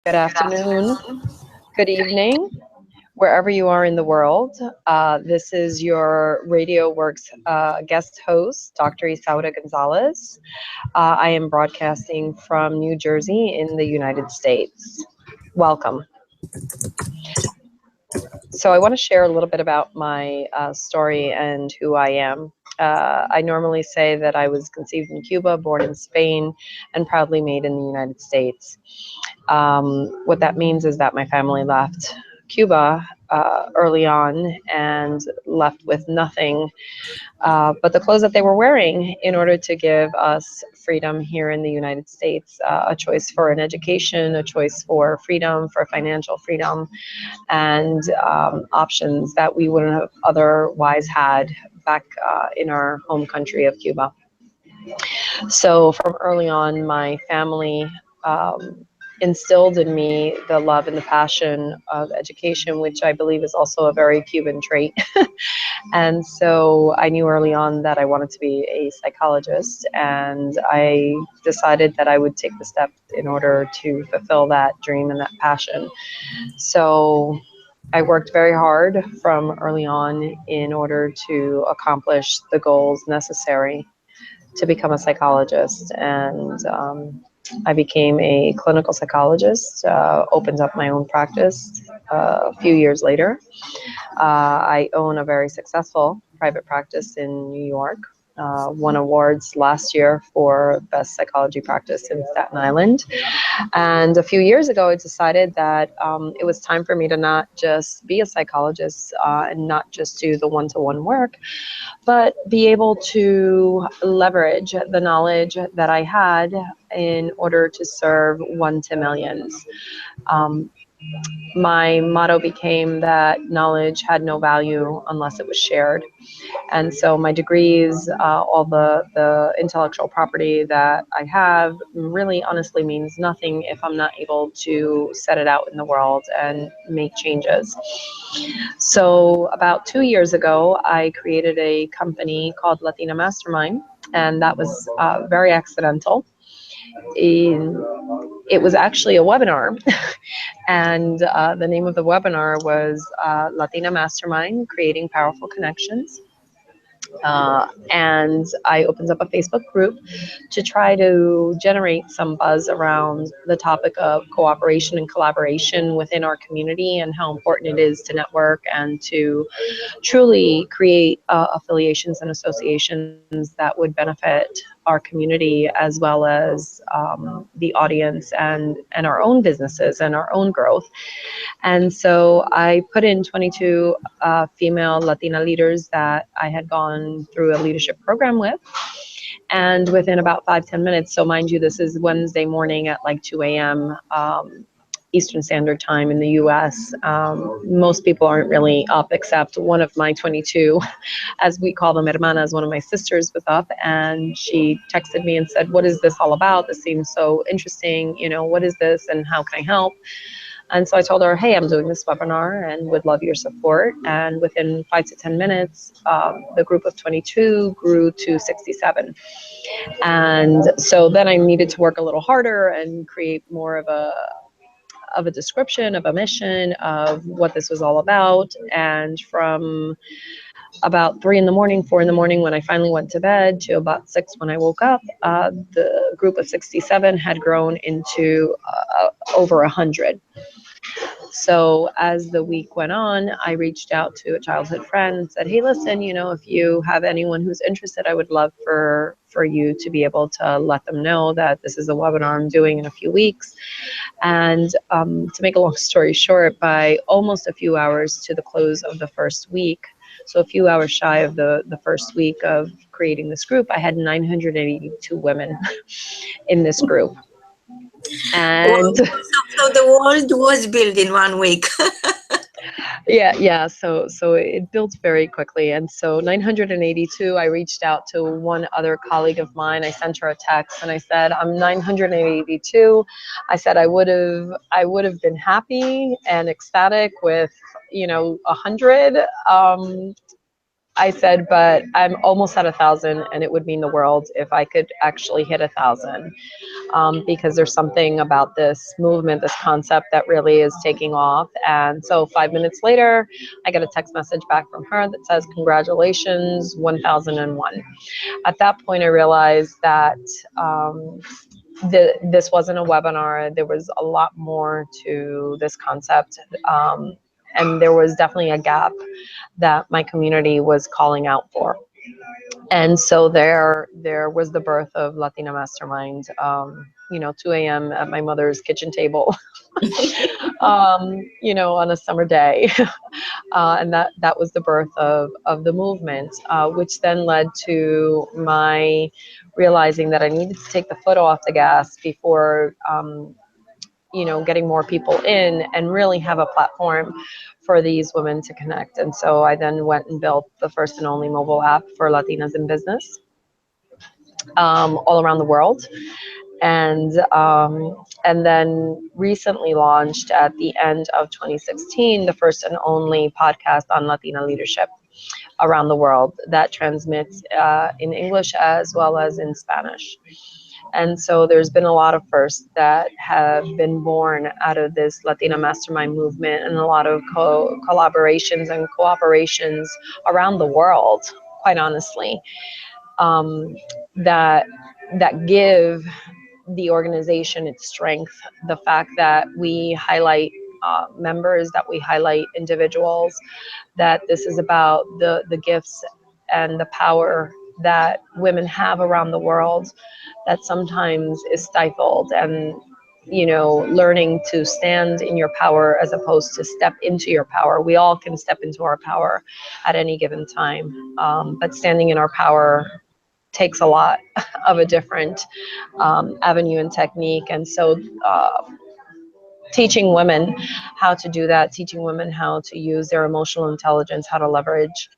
Good afternoon, good evening, wherever you are in the world. This is your Radio Works guest host, Dr. Izaura Gonzalez. I am broadcasting from New Jersey in the United States. Welcome. So I want to share a little bit about my story and who I am. I normally say that I was conceived in Cuba, born in Spain, and proudly made in the United States. What that means is that my family left Cuba early on and left with nothing but the clothes that they were wearing in order to give us freedom here in the United States, a choice for an education, a choice for freedom, for financial freedom, and options that we wouldn't have otherwise had back in our home country of Cuba. So from early on, my family instilled in me the love and the passion of education, which I believe is also a very Cuban trait. And so I knew early on that I wanted to be a psychologist, and I decided that I would take the step in order to fulfill that dream and that passion. So I worked very hard from early on in order to accomplish the goals necessary to become a psychologist. And I became a clinical psychologist, opened up my own practice a few years later. I own a very successful private practice in New York. Won awards last year for best psychology practice in Staten Island. And a few years ago, I decided that it was time for me to not just be a psychologist and not just do the one-to-one work, but be able to leverage the knowledge that I had in order to serve one to millions. Um, my motto became that knowledge had no value unless it was shared. And so my degrees, all the intellectual property that I have really honestly means nothing if I'm not able to set it out in the world and make changes. So about 2 years ago, I created a company called Latina Mastermind, and that was very accidental. It was actually a webinar, and the name of the webinar was Latina Mastermind, Creating Powerful Connections. And I opened up a Facebook group to try to generate some buzz around the topic of cooperation and collaboration within our community and how important it is to network and to truly create affiliations and associations that would benefit our community as well as the audience and our own businesses and our own growth. And so I put in 22 female Latina leaders that I had gone through a leadership program with. And within about 5-10 minutes, so mind you, this is Wednesday morning at like 2 a.m. Eastern Standard Time in the US. Most people aren't really up except one of my 22, as we call them, hermanas, one of my sisters was up, and she texted me and said, "What is this all about? This seems so interesting. You know, what is this and how can I help?" And so I told her, "Hey, I'm doing this webinar and would love your support." And within 5 to 10 minutes, the group of 22 grew to 67. And so then I needed to work a little harder and create more of a description, of a mission, of what this was all about. And from about 3 in the morning, 4 in the morning, when I finally went to bed, to about 6 when I woke up, the group of 67 had grown into over 100. So as the week went on, I reached out to a childhood friend and said, "Hey, listen, you know, if you have anyone who's interested, I would love for you to be able to let them know that this is a webinar I'm doing in a few weeks." And to make a long story short, by almost a few hours to the close of the first week, so a few hours shy of the first week of creating this group, I had 982 women in this group. And so the world was built in 1 week. yeah. So it built very quickly, and so 982. I reached out to one other colleague of mine. I sent her a text, and I said, "I'm 982." I said I would have been happy and ecstatic with 100. I said, but I'm almost at 1,000, and it would mean the world if I could actually hit 1,000. Because there's something about this movement, this concept that really is taking off. And so 5 minutes later, I get a text message back from her that says, "Congratulations, 1,001." At that point, I realized that this wasn't a webinar. There was a lot more to this concept. And there was definitely a gap that my community was calling out for. And so there was the birth of Latina Mastermind. 2 a.m. at my mother's kitchen table, on a summer day. And that was the birth of the movement, which then led to my realizing that I needed to take the foot off the gas before getting more people in and really have a platform for these women to connect. And so I then went and built the first and only mobile app for Latinas in business, all around the world. And then recently launched at the end of 2016 the first and only podcast on Latina leadership around the world that transmits in English as well as in Spanish. And so there's been a lot of firsts that have been born out of this Latina Mastermind movement, and a lot of collaborations and cooperations around the world, quite honestly, um, that give the organization its strength. The fact that we highlight members, that we highlight individuals, that this is about the gifts and the power that women have around the world that sometimes is stifled, and learning to stand in your power as opposed to step into your power. We all can step into our power at any given time, but standing in our power takes a lot of a different avenue and technique. And so teaching women how to do that, teaching women how to use their emotional intelligence, how to leverage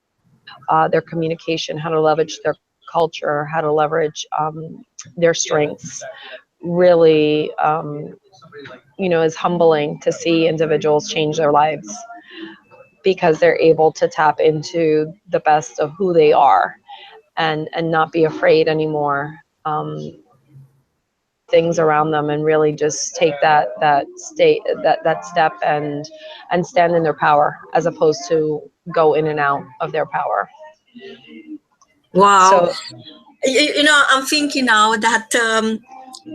their communication, how to leverage their culture, how to leverage their strengths, really, is humbling to see individuals change their lives because they're able to tap into the best of who they are, and not be afraid anymore of things around them, and really just take that step and stand in their power as opposed to go in and out of their power. Wow. So I'm thinking now that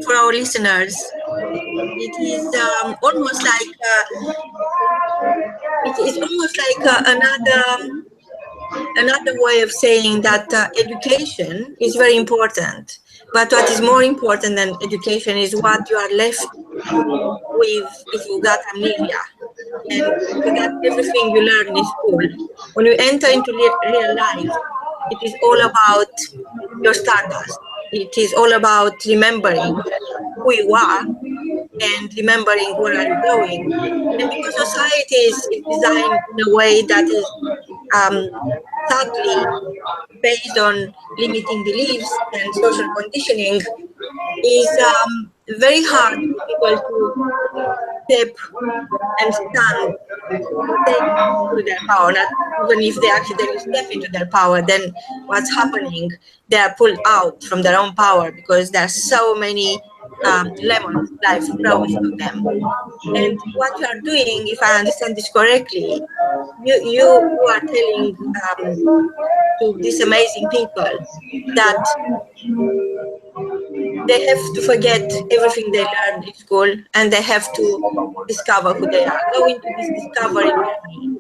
for our listeners, it is almost like it's almost like another way of saying that education is very important. But what is more important than education is what you are left with if you got amnesia and you forget everything you learn in school. When you enter into real life, it is all about your stardust. It is all about remembering who you are and remembering where are you going. And because society is designed in a way that is sadly based on limiting beliefs and social conditioning, is very hard for people to step and stand, stay to their power. Not even if they accidentally step into their power, then what's happening? They are pulled out from their own power because there are so many lemons life throws to them. And what you are doing, if I understand this correctly, you are telling to these amazing people that they have to forget everything they learned in school and they have to discover who they are. Go into this discovery journey,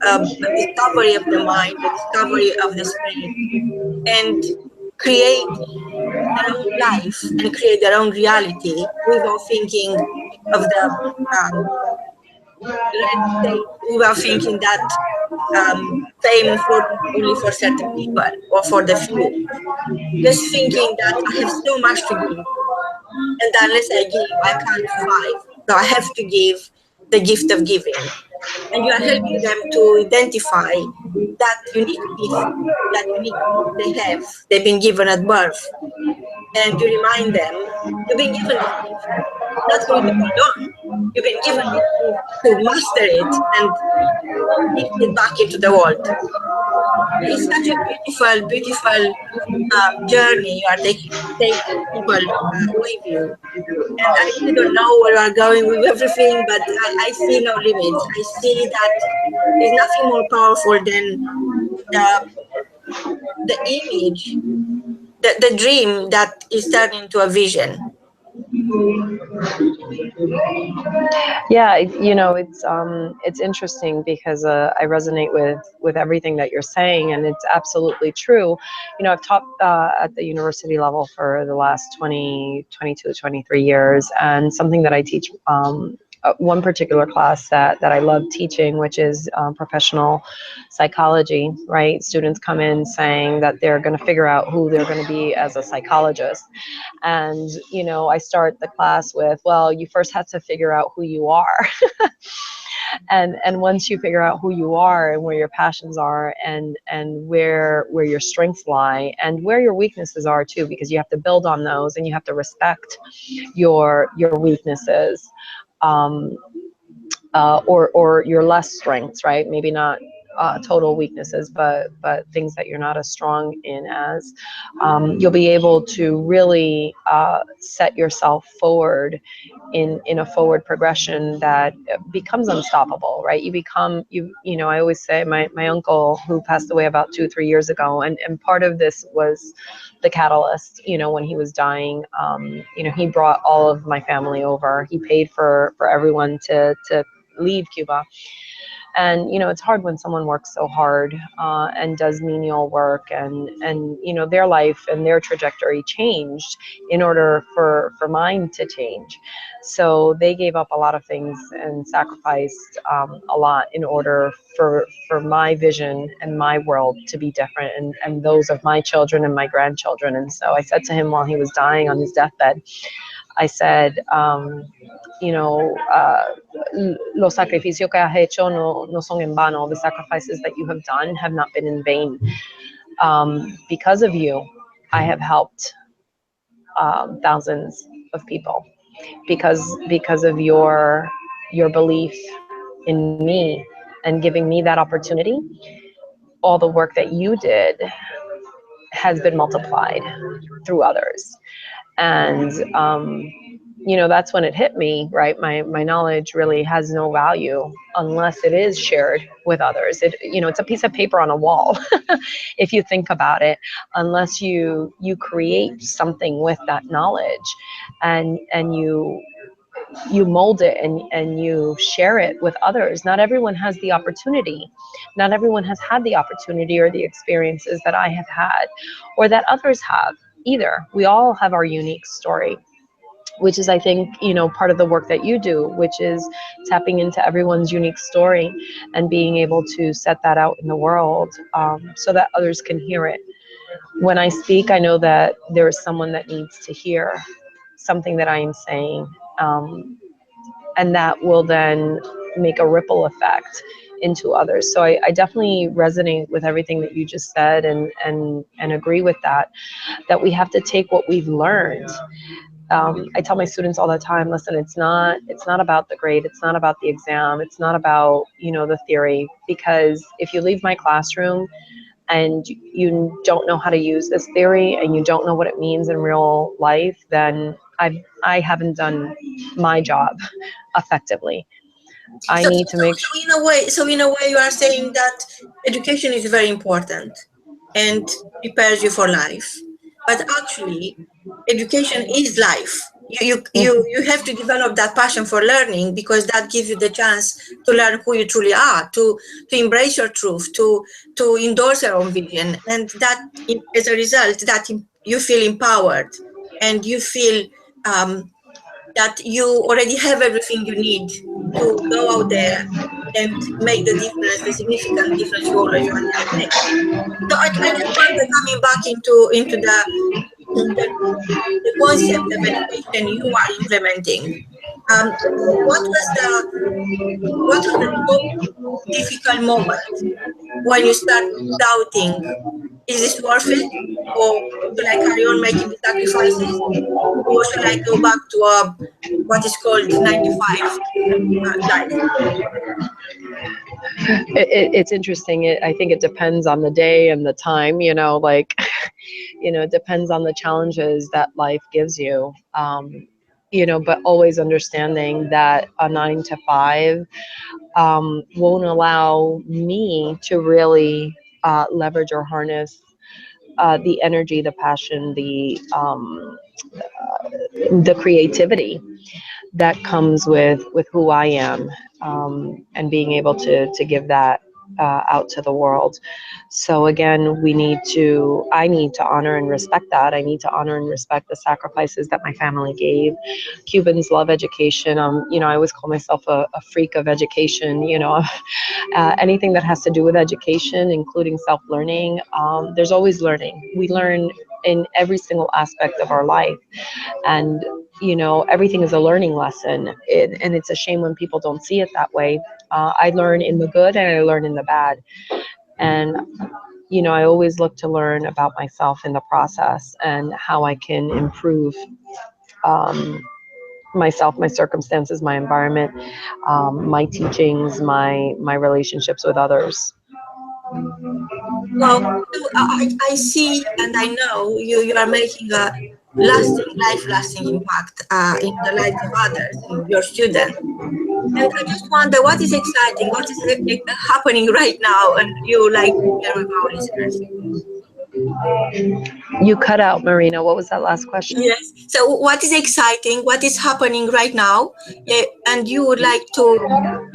a discovery of the mind, a discovery of the spirit, and create their own life and create their own reality without thinking of the red state, without thinking that fame and fortune is only for certain people or for the few. Just thinking that I have so much to give, and unless I give, I can't survive. So I have to give the gift of giving. And you are helping them to identify that unique gift, that unique gift they have. They've been given at birth. And you remind them, you've been given this gift, not for you to hold on. You've been given this gift to master it and gift it back into the world. it's such a beautiful, beautiful journey you are taking people with you. And I really don't know where you are going with everything, but I see no limits. I see that there's nothing more powerful than the image, the dream that is turned into a vision. Yeah, it's interesting because I resonate with everything that you're saying, and it's absolutely true. I've taught at the university level for the last 22, 23 years, and something that I teach. One particular class that I love teaching, which is professional psychology, right? Students come in saying that they're going to figure out who they're going to be as a psychologist. And, I start the class with, well, you first have to figure out who you are. and once you figure out who you are and where your passions are and where your strengths lie and where your weaknesses are too, because you have to build on those and you have to respect your weaknesses, or your less strengths, right? Maybe not total weaknesses, but things that you're not as strong in as. You'll be able to really set yourself forward in a forward progression that becomes unstoppable, right? I always say my uncle, who passed away about 2-3 years ago, and part of this was the catalyst, when he was dying. He brought all of my family over. He paid for everyone to leave Cuba. And it's hard when someone works so hard and does menial work, and their life and their trajectory changed in order for mine to change. So they gave up a lot of things and sacrificed a lot in order for my vision and my world to be different, and those of my children and my grandchildren. And so I said to him while he was dying on his deathbed, I said, los sacrificios que has hecho no son en vano. The sacrifices that you have done have not been in vain. Because of you, I have helped thousands of people. Because of your belief in me and giving me that opportunity, all the work that you did has been multiplied through others. And that's when it hit me, right? My knowledge really has no value unless it is shared with others. It's a piece of paper on a wall, if you think about it. Unless you create something with that knowledge, and you mold it and you share it with others. Not everyone has the opportunity. Not everyone has had the opportunity or the experiences that I have had, or that others have either. We all have our unique story, which is, I think, part of the work that you do, which is tapping into everyone's unique story and being able to set that out in the world, so that others can hear it. When I speak, I know that there is someone that needs to hear something that I am saying, and that will then make a ripple effect into others. So I definitely resonate with everything that you just said, and agree with that we have to take what we've learned. I tell my students all the time, listen, it's not about the grade, it's not about the exam, it's not about the theory. Because if you leave my classroom and you don't know how to use this theory and you don't know what it means in real life, then I haven't done my job effectively. I need to make sure. In a way, you are saying that education is very important and prepares you for life. But actually, education is life. You have to develop that passion for learning, because that gives you the chance to learn who you truly are, to embrace your truth, to endorse your own vision, and that as a result, that you feel empowered, and you feel that you already have everything you need to go out there and make the difference, the significant difference you always wanted to make. So I just wonder, coming back into the concept of education you are implementing, what was the top difficult moment when you start doubting, is this worth it, or should I carry on making the sacrifices, or should I go back to what is called 9 to 5 life? It's interesting. I think it depends on the day and the time, like, it depends on the challenges that life gives you. But always understanding that a 9 to 5 won't allow me to really leverage or harness the energy, the passion, the creativity that comes with who I am, and being able to give that out to the world. So again, I need to honor and respect that. I need to honor and respect the sacrifices that my family gave. Cubans love education. I always call myself a freak of education. Anything that has to do with education, including self-learning, there's always learning. We learn in every single aspect of our life, and everything is a learning lesson, and it's a shame when people don't see it that way. I learn in the good and I learn in the bad, and I always look to learn about myself in the process and how I can improve um, myself, my circumstances, my environment, my teachings, my relationships with others. Well, so I see and I know you are making a life-lasting impact in the lives of others and your students. And I just wonder what is exciting, what is happening right now, and you like to share with our listeners. You cut out, Marina. What was that last question? Yes. So, what is exciting? What is happening right now? And you would like to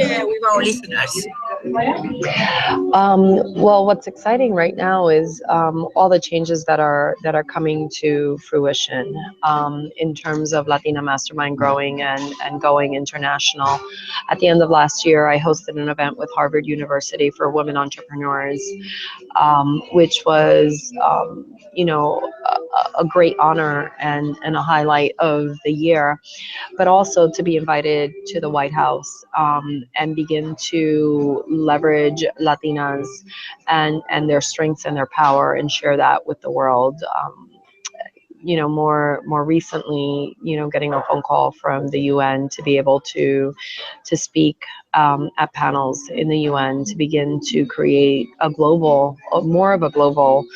share with our listeners? Well, what's exciting right now is all the changes that are coming to fruition, in terms of Latina Mastermind growing and going international. At the end of last year, I hosted an event with Harvard University for women entrepreneurs, which was, a great honor and a highlight of the year, but also to be invited to the White House, and begin to leverage Latinas and their strengths and their power and share that with the world. More recently, getting a phone call from the UN to be able to speak at panels in the UN to begin to create more of a global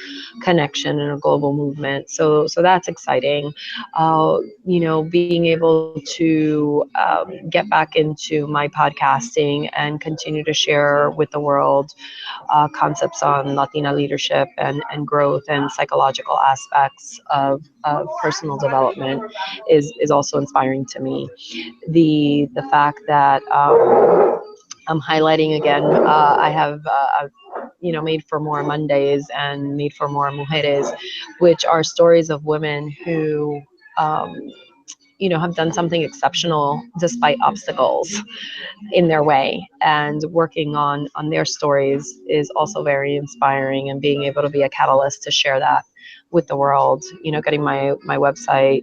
connection and a global movement. So that's exciting. Being able to get back into my podcasting and continue to share with the world concepts on Latina leadership and growth and psychological aspects of personal development is also inspiring to me. The fact that I'm highlighting again, I have Made for More Mondays and Made for More Mujeres, which are stories of women who um, have done something exceptional despite obstacles in their way, and working on their stories is also very inspiring, and being able to be a catalyst to share that with the world. Getting my website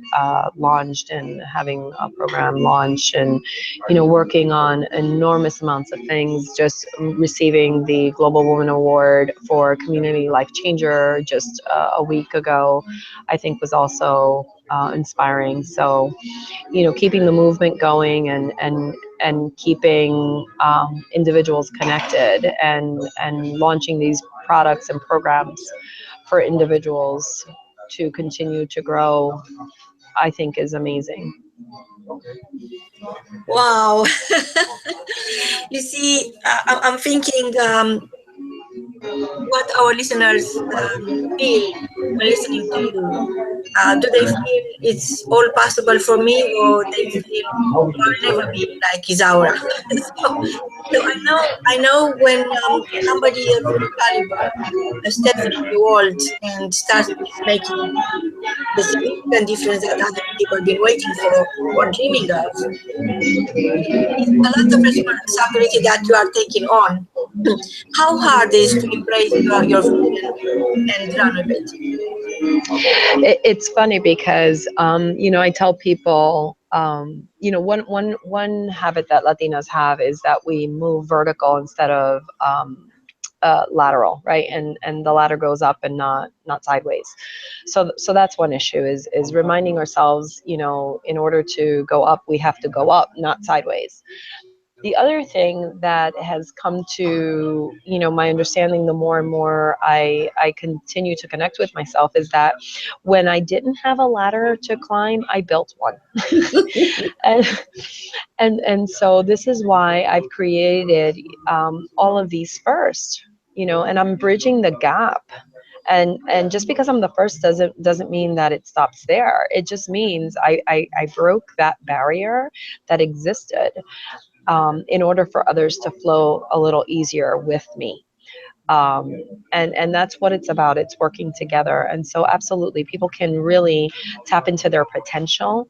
launched and having a program launch, and working on enormous amounts of things. Just receiving the Global Woman Award for Community Life Changer just a week ago, I think was also inspiring. So keeping the movement going, and keeping individuals connected, and launching these products and programs for individuals to continue to grow, I think is amazing. Wow. You see, I'm thinking what our listeners feel when listening to you. Do they feel it's all possible for me, or they feel I'll never be like Izaura? So I know when somebody of your caliber steps into the world and starts making the significant difference that other people have been waiting for or dreaming of, it's a lot of responsibility that you are taking on. How hard is to embrace your vision and run with it? It's funny because I tell people, one habit that Latinas have is that we move vertical instead of lateral, right? And the ladder goes up and not sideways. So that's one issue, is reminding ourselves, in order to go up, we have to go up, not sideways. The other thing that has come to, my understanding, the more and more I continue to connect with myself, is that when I didn't have a ladder to climb, I built one. and, and so this is why I've created all of these first, and I'm bridging the gap. And just because I'm the first doesn't mean that it stops there. It just means I broke that barrier that existed, in order for others to flow a little easier with me. Um, and that's what it's about. It's working together. And so absolutely, people can really tap into their potential,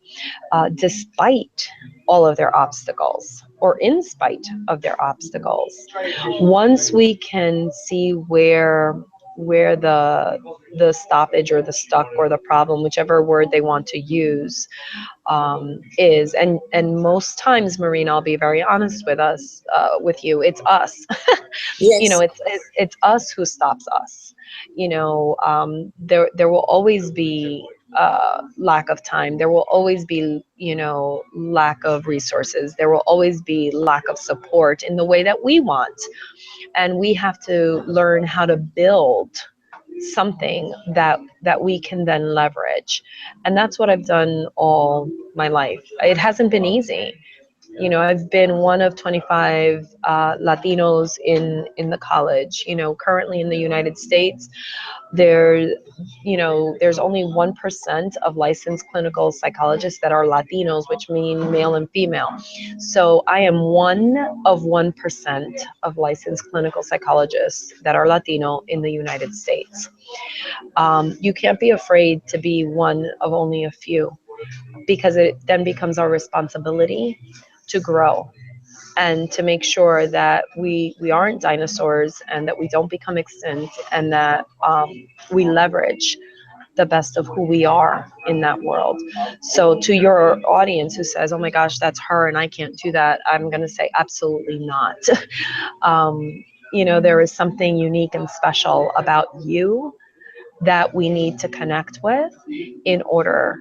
despite all of their obstacles, or in spite of their obstacles. Once we can see where the stoppage or the stuck or the problem, whichever word they want to use, is, and most times, Maureen, I'll be very honest with you, it's us. Yes. It's us who stops us. There will always be lack of time. There will always be, lack of resources. There will always be lack of support in the way that we want, and we have to learn how to build something that we can then leverage. And that's what I've done all my life. It hasn't been easy. I've been one of 25 Latinos in the college. Currently in the United States, there, there's only 1% of licensed clinical psychologists that are Latinos, which mean male and female. So I am one of 1% of licensed clinical psychologists that are Latino in the United States. You can't be afraid to be one of only a few, because it then becomes our responsibility to grow and to make sure that we aren't dinosaurs, and that we don't become extinct, and that we leverage the best of who we are in that world. So to your audience who says, oh my gosh, that's her and I can't do that, I'm going to say absolutely not. um, there is something unique and special about you that we need to connect with in order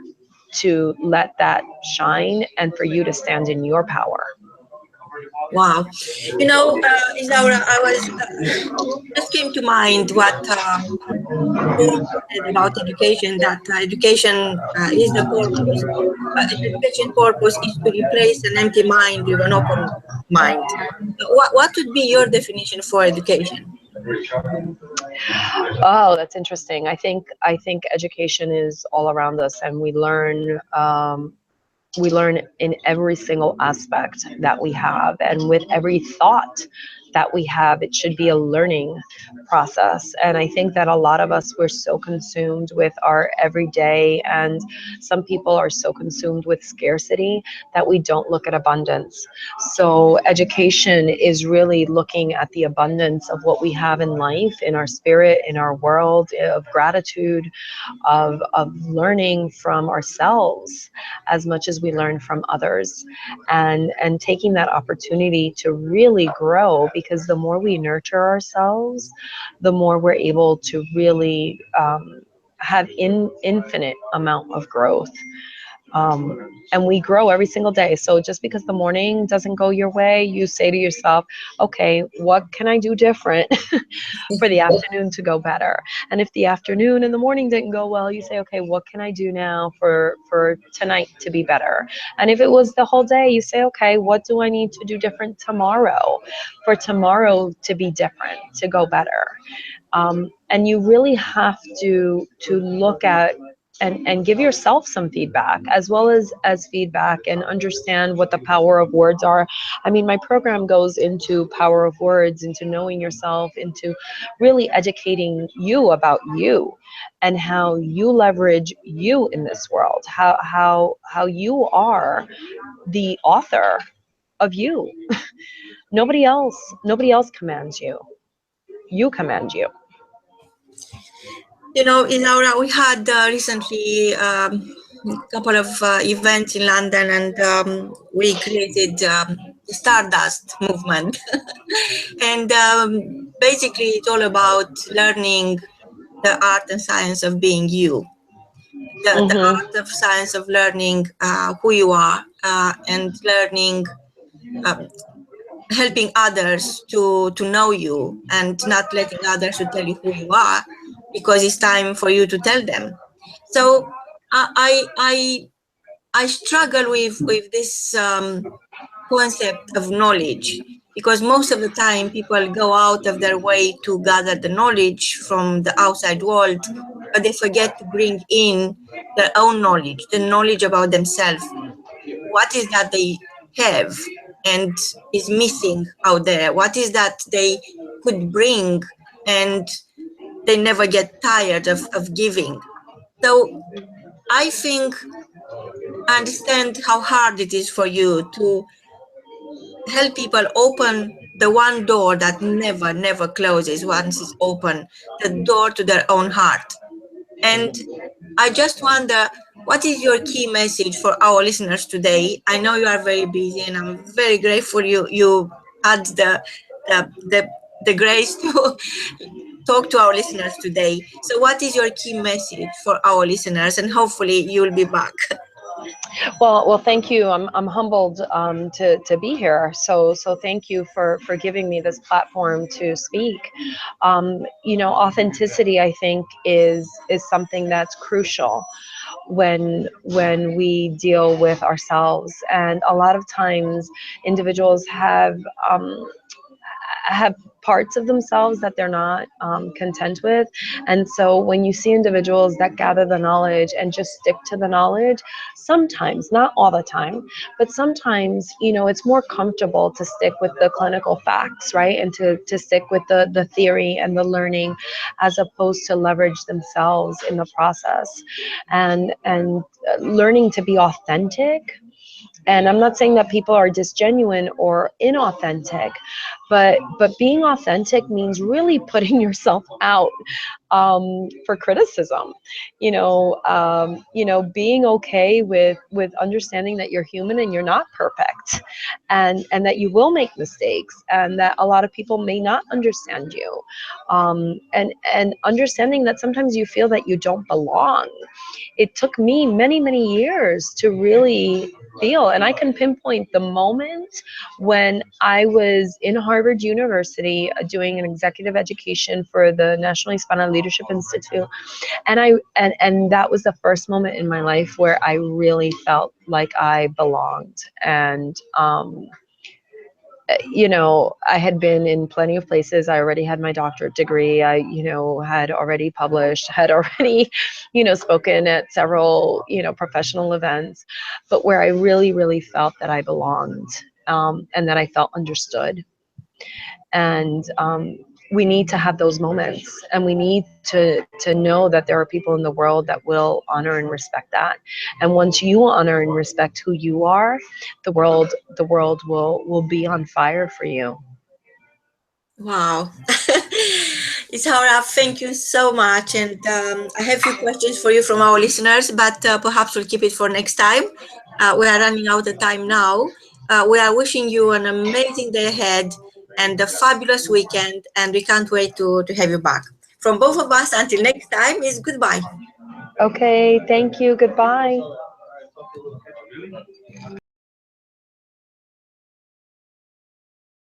to let that shine and for you to stand in your power. Wow. Isaura, I was just came to mind what you said about education, that education is the purpose. Education purpose is to replace an empty mind with an open mind. What would be your definition for education? Oh, that's interesting. I think education is all around us, and we learn in every single aspect that we have, and with every thought that we have, it should be a learning process. And I think that a lot of us, we're so consumed with our everyday, and some people are so consumed with scarcity that we don't look at abundance. So education is really looking at the abundance of what we have in life, in our spirit, in our world, of gratitude, of learning from ourselves as much as we learn from others, and taking that opportunity to really grow, because the more we nurture ourselves, the more we're able to really have infinite amount of growth. And we grow every single day. So just because the morning doesn't go your way, you say to yourself, okay, what can I do different for the afternoon to go better? And if the afternoon and the morning didn't go well, you say, okay, what can I do now for tonight to be better? And if it was the whole day, you say, okay, what do I need to do different tomorrow for tomorrow to be different, to go better? And you really have to look at and give yourself some feedback, as well as feedback, and understand what the power of words are. I mean, my program goes into power of words, into knowing yourself, into really educating you about you, and how you leverage you in this world, how you are the author of you. Nobody else commands you. You command you. Isaura, we had recently a couple of events in London, and we created the Stardust movement. And basically, it's all about learning the art and science of being you, the art of science of learning who you are, and learning helping others to know you and not letting others to tell you who you are, because it's time for you to tell them. So I struggle with this concept of knowledge, because most of the time people go out of their way to gather the knowledge from the outside world, but they forget to bring in their own knowledge, the knowledge about themselves. What is that they have and is missing out there? What is that they could bring and they never get tired of giving? So I think I understand how hard it is for you to help people open the one door that never closes once it's open, the door to their own heart. And I just wonder, what is your key message for our listeners today? I know you are very busy, and I'm very grateful you had the grace to talk to our listeners today. So what is your key message for our listeners? And hopefully you'll be back. Well, thank you. I'm humbled to be here. So thank you for giving me this platform to speak. Authenticity, I think, is something that's crucial when we deal with ourselves. And a lot of times, individuals have parts of themselves that they're not content with. And so when you see individuals that gather the knowledge and just stick to the knowledge, sometimes, not all the time, but sometimes, it's more comfortable to stick with the clinical facts, right? And to stick with the theory and the learning, as opposed to leverage themselves in the process. And learning to be authentic. And I'm not saying that people are disgenuine or inauthentic, but being authentic means really putting yourself out for criticism. Being okay with understanding that you're human and you're not perfect, and that you will make mistakes, and that a lot of people may not understand you, and understanding that sometimes you feel that you don't belong. It took me many years to really feel, and I can pinpoint the moment when I was in Harvard University doing an executive education for the National Hispanic Leadership Institute, and that was the first moment in my life where I really felt like I belonged. And I had been in plenty of places. I already had my doctorate degree. I, had already published, had already, spoken at several, professional events. But where I really felt that I belonged, and that I felt understood. And we need to have those moments, and we need to know that there are people in the world that will honor and respect that. And once you honor and respect who you are, the world will be on fire for you. Wow. Isaura, thank you so much. And I have a few questions for you from our listeners, but perhaps we'll keep it for next time. We are running out of time now. We are wishing you an amazing day ahead and a fabulous weekend, and we can't wait to have you back. From both of us, until next time, is goodbye. Okay, thank you. Goodbye.